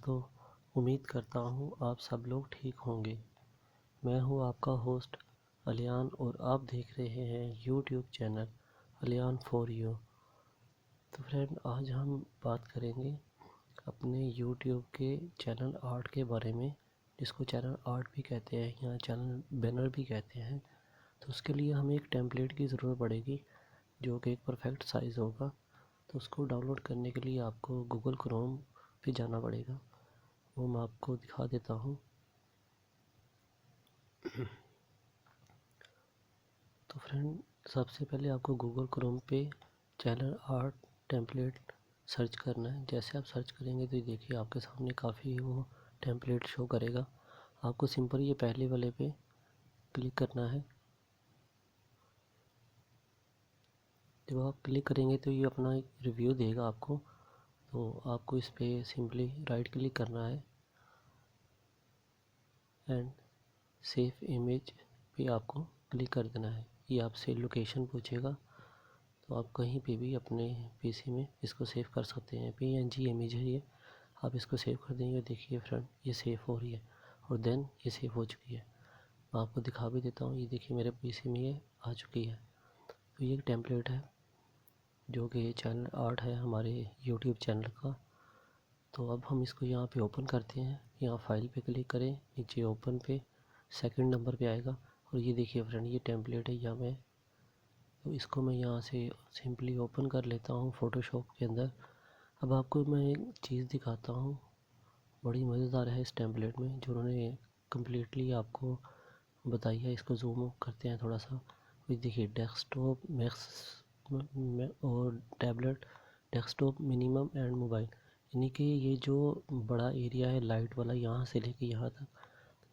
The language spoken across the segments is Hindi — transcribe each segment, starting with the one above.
दोस्तों, उम्मीद करता हूँ आप सब लोग ठीक होंगे। मैं हूँ आपका होस्ट अलियान और आप देख रहे हैं यूट्यूब चैनल अलियान फॉर यू। तो फ्रेंड, आज हम बात करेंगे अपने यूट्यूब के चैनल आर्ट के बारे में, जिसको चैनल आर्ट भी कहते हैं या चैनल बैनर भी कहते हैं। तो उसके लिए हमें एक टेम्पलेट की ज़रूरत पड़ेगी जो कि एक परफेक्ट साइज़ होगा। तो उसको डाउनलोड करने के लिए आपको गूगल क्रोम पे जाना पड़ेगा। वो मैं आपको दिखा देता हूँ। तो फ्रेंड, सबसे पहले आपको गूगल क्रोम पे चैनल आर्ट टेम्पलेट सर्च करना है। जैसे आप सर्च करेंगे तो देखिए आपके सामने काफ़ी वो टेम्पलेट शो करेगा। आपको सिंपल ये पहले वाले पे क्लिक करना है। जब आप क्लिक करेंगे तो ये अपना एक रिव्यू देगा आपको। तो आपको इस पर सिंपली राइट क्लिक करना है एंड सेव इमेज पे आपको क्लिक कर देना है। ये आपसे लोकेशन पूछेगा, तो आप कहीं पे भी अपने पीसी में इसको सेव कर सकते हैं। PNG इमेज है ये, आप इसको सेव कर देंगे। देखिए फ्रेंड, ये सेव हो रही है और देन ये सेव हो चुकी है। मैं आपको दिखा भी देता हूँ। ये देखिए मेरे पीसी में ये आ चुकी है। तो ये एक टेम्पलेट है जो कि चैनल आर्ट है हमारे यूट्यूब चैनल का। तो अब हम इसको यहाँ पे ओपन करते हैं। यहाँ फाइल पे क्लिक करें, नीचे ओपन पे सेकंड नंबर पे आएगा। और ये देखिए फ्रेंड, ये टेम्पलेट है यहाँ में। तो इसको मैं यहाँ से सिंपली ओपन कर लेता हूँ फ़ोटोशॉप के अंदर। अब आपको मैं एक चीज़ दिखाता हूँ, बड़ी मज़ेदार है इस टेम्पलेट में, जो उन्होंने कम्प्लीटली आपको बताई है। इसको जूम करते हैं थोड़ा सा। ये देखिए डेस्कटॉप मैक्स और tablet, desktop minimum and mobile, यानी कि ये जो बड़ा एरिया है लाइट वाला, यहाँ से लेके यहाँ तक,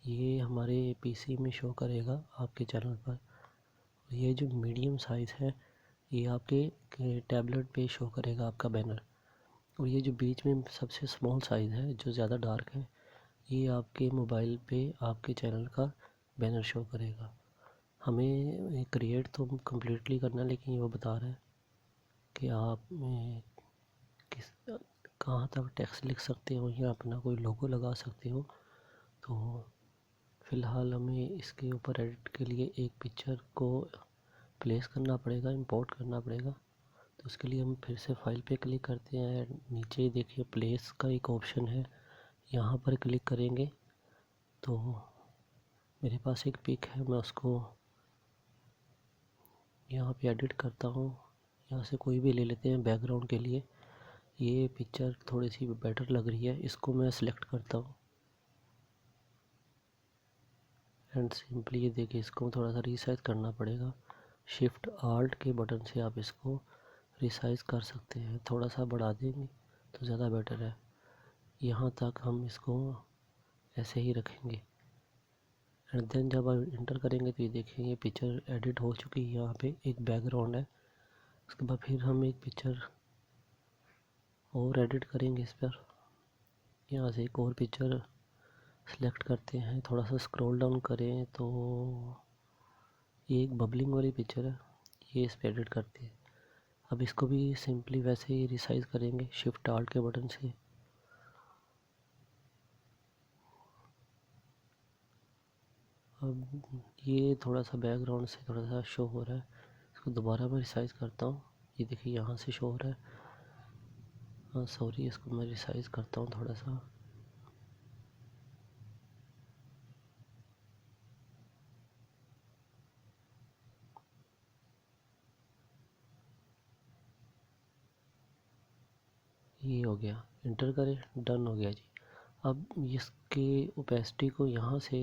ये हमारे पीसी में शो करेगा आपके चैनल पर। ये जो मीडियम साइज़ है ये आपके टैबलेट पे शो करेगा आपका बैनर। और ये जो बीच में सबसे स्मॉल साइज़ है जो ज़्यादा डार्क है, ये आपके मोबाइल पे आपके चैनल का बैनर शो करेगा। हमें क्रिएट तो कम्प्लीटली करना है, लेकिन ये वो बता रहा है कि आप किस कहाँ तक टेक्स्ट लिख सकते हो या अपना कोई लोगो लगा सकते हो। तो फ़िलहाल हमें इसके ऊपर एडिट के लिए एक पिक्चर को प्लेस करना पड़ेगा, इंपोर्ट करना पड़ेगा। तो उसके लिए हम फिर से फाइल पे क्लिक करते हैं। नीचे देखिए प्लेस का एक ऑप्शन है, यहाँ पर क्लिक करेंगे तो मेरे पास एक पिक है, मैं उसको यहाँ पे एडिट करता हूँ। यहाँ से कोई भी ले लेते हैं बैकग्राउंड के लिए। ये पिक्चर थोड़ी सी बेटर लग रही है, इसको मैं सिलेक्ट करता हूँ एंड सिंपली ये देखिए इसको थोड़ा सा रीसाइज करना पड़ेगा। शिफ्ट आल्ट के बटन से आप इसको रिसाइज कर सकते हैं। थोड़ा सा बढ़ा देंगे तो ज़्यादा बेटर है। यहाँ तक हम इसको ऐसे ही रखेंगे एंड देन जब आप इंटर करेंगे तो ये देखेंगे ये पिक्चर एडिट हो चुकी है। यहाँ पे एक बैकग्राउंड है। उसके बाद फिर हम एक पिक्चर और एडिट करेंगे इस पर। यहाँ से एक और पिक्चर सेलेक्ट करते हैं, थोड़ा सा स्क्रॉल डाउन करें तो ये एक बबलिंग वाली पिक्चर है, ये इस पर एडिट करते हैं। अब इसको भी सिंपली वैसे ही रिसाइज करेंगे शिफ्ट आल्ट के बटन से। अब ये थोड़ा सा बैकग्राउंड से थोड़ा सा शो हो रहा है, इसको दोबारा मैं रिसाइज करता हूँ। ये देखिए यहाँ से शो हो रहा है। हाँ सॉरी, इसको मैं रिसाइज करता हूँ थोड़ा सा। ये हो गया, इंटर करें, डन हो गया जी। अब इसके ओपेसिटी को यहाँ से,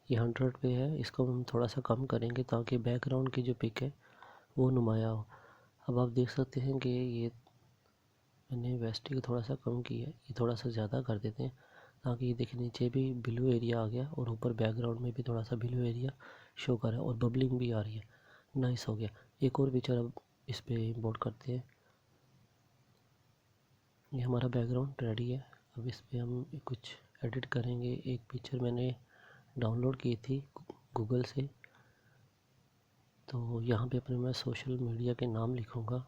ये 100 पे है, इसको हम थोड़ा सा कम करेंगे ताकि बैकग्राउंड की जो पिक है वो नुमाया हो। अब आप देख सकते हैं कि ये मैंने वेस्टी को थोड़ा सा कम किया है, ये थोड़ा सा ज़्यादा कर देते हैं ताकि ये देखिए नीचे भी ब्लू एरिया आ गया और ऊपर बैकग्राउंड में भी थोड़ा सा ब्लू एरिया शो कर रहा है और बबलिंग भी आ रही है। नाइस हो गया। एक और पिक्चर अब इस पर इंपोर्ट करते हैं। ये हमारा बैकग्राउंड रेडी है। अब इस पर हम कुछ एडिट करेंगे। एक पिक्चर मैंने डाउनलोड की थी गूगल से, तो यहाँ पे अपने मैं सोशल मीडिया के नाम लिखूँगा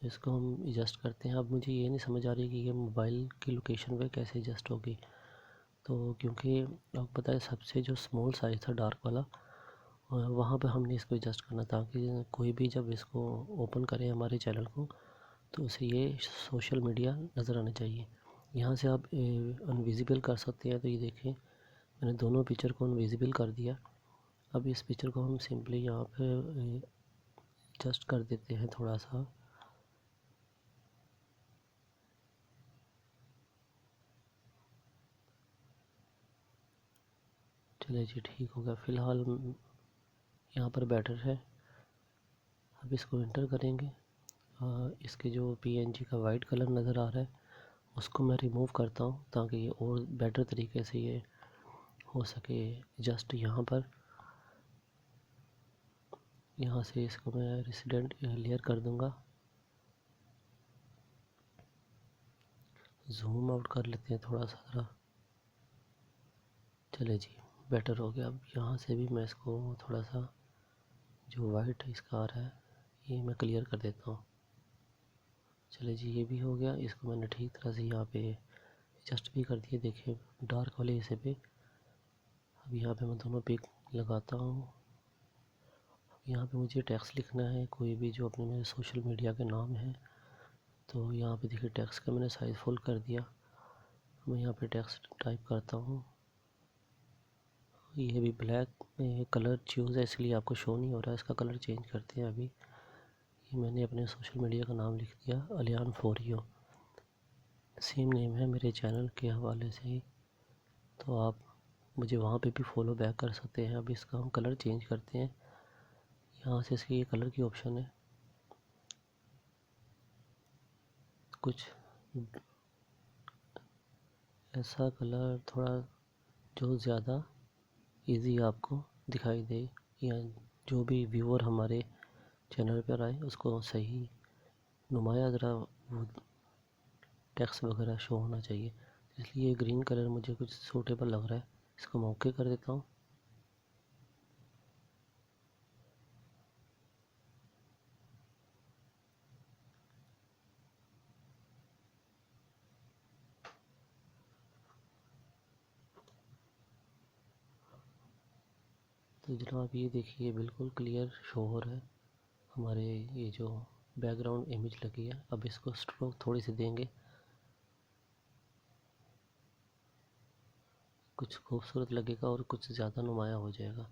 इसको हम एडजस्ट करते हैं। अब मुझे ये नहीं समझ आ रही कि ये मोबाइल की लोकेशन पे कैसे एडजस्ट होगी। तो क्योंकि आपको पता है सबसे जो स्मॉल साइज़ था डार्क वाला, वहाँ पे हमने इसको एडजस्ट करना ताकि कोई भी जब इसको ओपन करे हमारे चैनल को तो उसे ये सोशल मीडिया नज़र आना चाहिए। यहाँ से आप अनविजिबल कर सकते हैं। तो ये देखें मैंने दोनों पिक्चर को अनविजिबल कर दिया। अब इस पिक्चर को हम सिंपली यहाँ पे एडजस्ट कर देते हैं थोड़ा सा। चलिए जी ठीक हो गया, फ़िलहाल यहाँ पर बेटर है। अब इसको एंटर करेंगे। इसके जो पीएनजी का वाइट कलर नज़र आ रहा है उसको मैं रिमूव करता हूँ ताकि ये और बेटर तरीके से ये हो सके। जस्ट यहाँ से इसको मैं रेसिडेंट लेयर कर दूँगा। जूम आउट कर लेते हैं थोड़ा सा ज़रा। चले जी बेटर हो गया। अब यहाँ से भी मैं इसको थोड़ा सा जो वाइट इसका आ रहा है ये मैं क्लियर कर देता हूँ। चले जी ये भी हो गया। इसको मैंने ठीक तरह से यहाँ पे एडजस्ट भी कर दिया। देखिए डार्क वाले हिस्से पे। अब यहाँ पे मैं दोनों पिक लगाता हूँ। यहाँ पे मुझे टेक्स्ट लिखना है कोई भी जो अपने मेरे सोशल मीडिया के नाम है। तो यहाँ पे देखिए टेक्स्ट का मैंने साइज़ फुल कर दिया। मैं यहाँ पे टेक्स्ट टाइप करता हूँ। ये भी ब्लैक कलर चूज़ है इसलिए आपको शो नहीं हो रहा है। इसका कलर चेंज करते हैं। अभी ये मैंने अपने सोशल मीडिया का नाम लिख दिया अलियान फॉर यू। सेम नेम है मेरे चैनल के हवाले से ही, तो आप मुझे वहाँ पे भी फॉलो बैक कर सकते हैं। अब इसका हम कलर चेंज करते हैं। यहाँ से इसकी ये कलर की ऑप्शन है, कुछ ऐसा कलर थोड़ा जो ज़्यादा इजी आपको दिखाई दे या जो भी व्यूअर हमारे चैनल पर आए उसको सही नुमाया ज़रा वो टेक्स्ट वगैरह शो होना चाहिए। इसलिए ग्रीन कलर मुझे कुछ सूटेबल लग रहा है। इसको मैं ओके कर देता हूँ। तो जनाब ये देखिए बिल्कुल क्लियर शो हो रहा है हमारे ये जो बैकग्राउंड इमेज लगी है। अब इसको स्ट्रोक थोड़ी सी देंगे, कुछ खूबसूरत लगेगा और कुछ ज़्यादा नुमाया हो जाएगा।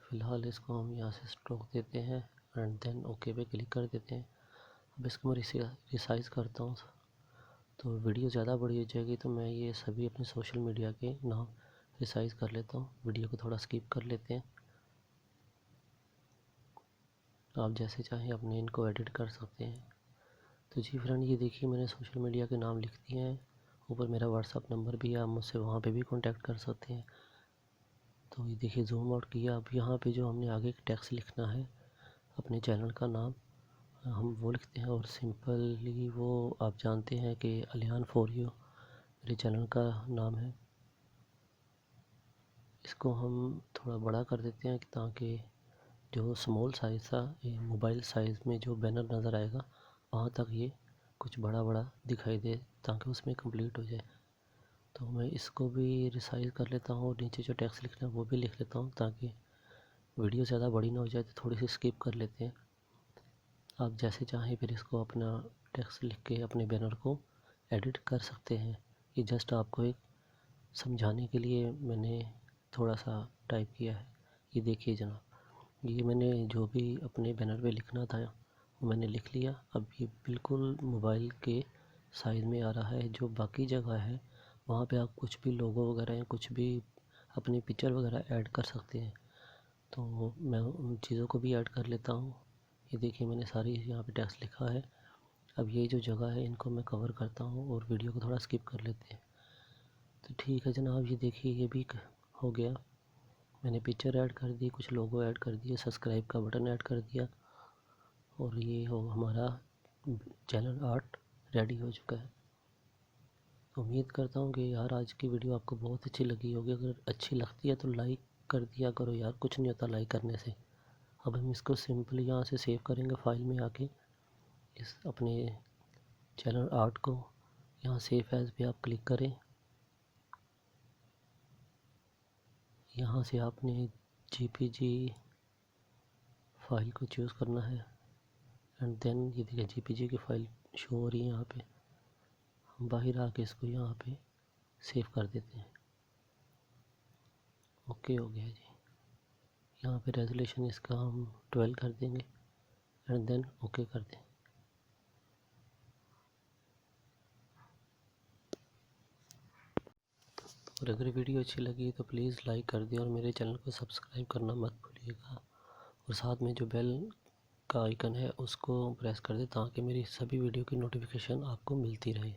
फ़िलहाल इसको हम यहाँ से स्ट्रोक देते हैं एंड देन ओके पे क्लिक कर देते हैं। अब इसको मैं रिसाइज़ करता हूँ। तो वीडियो ज़्यादा बड़ी हो जाएगी तो मैं ये सभी अपने सोशल मीडिया के नाम रिसाइज़ कर लेता हूँ। वीडियो को थोड़ा स्किप कर लेते हैं। आप जैसे चाहें अपने इनको एडिट कर सकते हैं। तो जी फ्रेंड ये देखिए मैंने सोशल मीडिया के नाम लिख दिए हैं। ऊपर मेरा व्हाट्सअप नंबर भी है, आप मुझसे वहाँ पे भी कांटेक्ट कर सकते हैं। तो ये देखिए जूम आउट किया। अब यहाँ पे जो हमने आगे टेक्स्ट लिखना है अपने चैनल का नाम हम वो लिखते हैं और सिंपली वो आप जानते हैं कि अलियान फॉर यू मेरे चैनल का नाम है। इसको हम थोड़ा बड़ा कर देते हैं ताकि जो स्मॉल साइज़ था ये मोबाइल साइज़ में जो बैनर नज़र आएगा वहाँ तक ये कुछ बड़ा बड़ा दिखाई दे ताकि उसमें कंप्लीट हो जाए। तो मैं इसको भी रिसाइज़ कर लेता हूँ और नीचे जो टेक्स्ट लिखना है वो भी लिख लेता हूँ ताकि वीडियो ज़्यादा बड़ी ना हो जाए। तो थोड़ी सी स्किप कर लेते हैं। आप जैसे चाहें फिर इसको अपना टेक्स्ट लिख के अपने बैनर को एडिट कर सकते हैं। ये जस्ट आपको एक समझाने के लिए मैंने थोड़ा सा टाइप किया है। ये देखिए जनाब ये मैंने जो भी अपने बैनर पे लिखना था वो मैंने लिख लिया। अब ये बिल्कुल मोबाइल के साइज़ में आ रहा है। जो बाकी जगह है वहाँ पे आप कुछ भी लोगो वगैरह या कुछ भी अपनी पिक्चर वगैरह ऐड कर सकते हैं। तो मैं उन चीज़ों को भी ऐड कर लेता हूँ। ये देखिए मैंने सारी यहाँ पे टेक्स्ट लिखा है। अब ये जो जगह है इनको मैं कवर करता हूँ और वीडियो को थोड़ा स्किप कर लेते हैं। तो ठीक है जनाब ये देखिए ये भी हो गया। मैंने पिक्चर ऐड कर दी, कुछ लोगो ऐड कर दिए, सब्सक्राइब का बटन ऐड कर दिया और ये हो हमारा चैनल आर्ट रेडी हो चुका है। उम्मीद करता हूँ कि यार आज की वीडियो आपको बहुत अच्छी लगी होगी। अगर अच्छी लगती है तो लाइक कर दिया करो यार, कुछ नहीं होता लाइक करने से। अब हम इसको सिंपली यहाँ से सेव करेंगे फाइल में आके। इस अपने चैनल आर्ट को यहाँ सेव एज पे आप क्लिक करें। यहाँ से आपने JPG फाइल को चूज़ करना है एंड देन ये देखिए JPG की फ़ाइल शो हो रही है यहाँ पे। हम बाहर आके इसको यहाँ पे सेव कर देते हैं। ओके हो गया जी। यहाँ पे रेजोल्यूशन इसका हम 12 कर देंगे एंड देन ओके कर दें। और अगर वीडियो अच्छी लगी तो प्लीज़ लाइक कर दें और मेरे चैनल को सब्सक्राइब करना मत भूलिएगा और साथ में जो बेल का आइकन है उसको प्रेस कर दें ताकि मेरी सभी वीडियो की नोटिफिकेशन आपको मिलती रहे।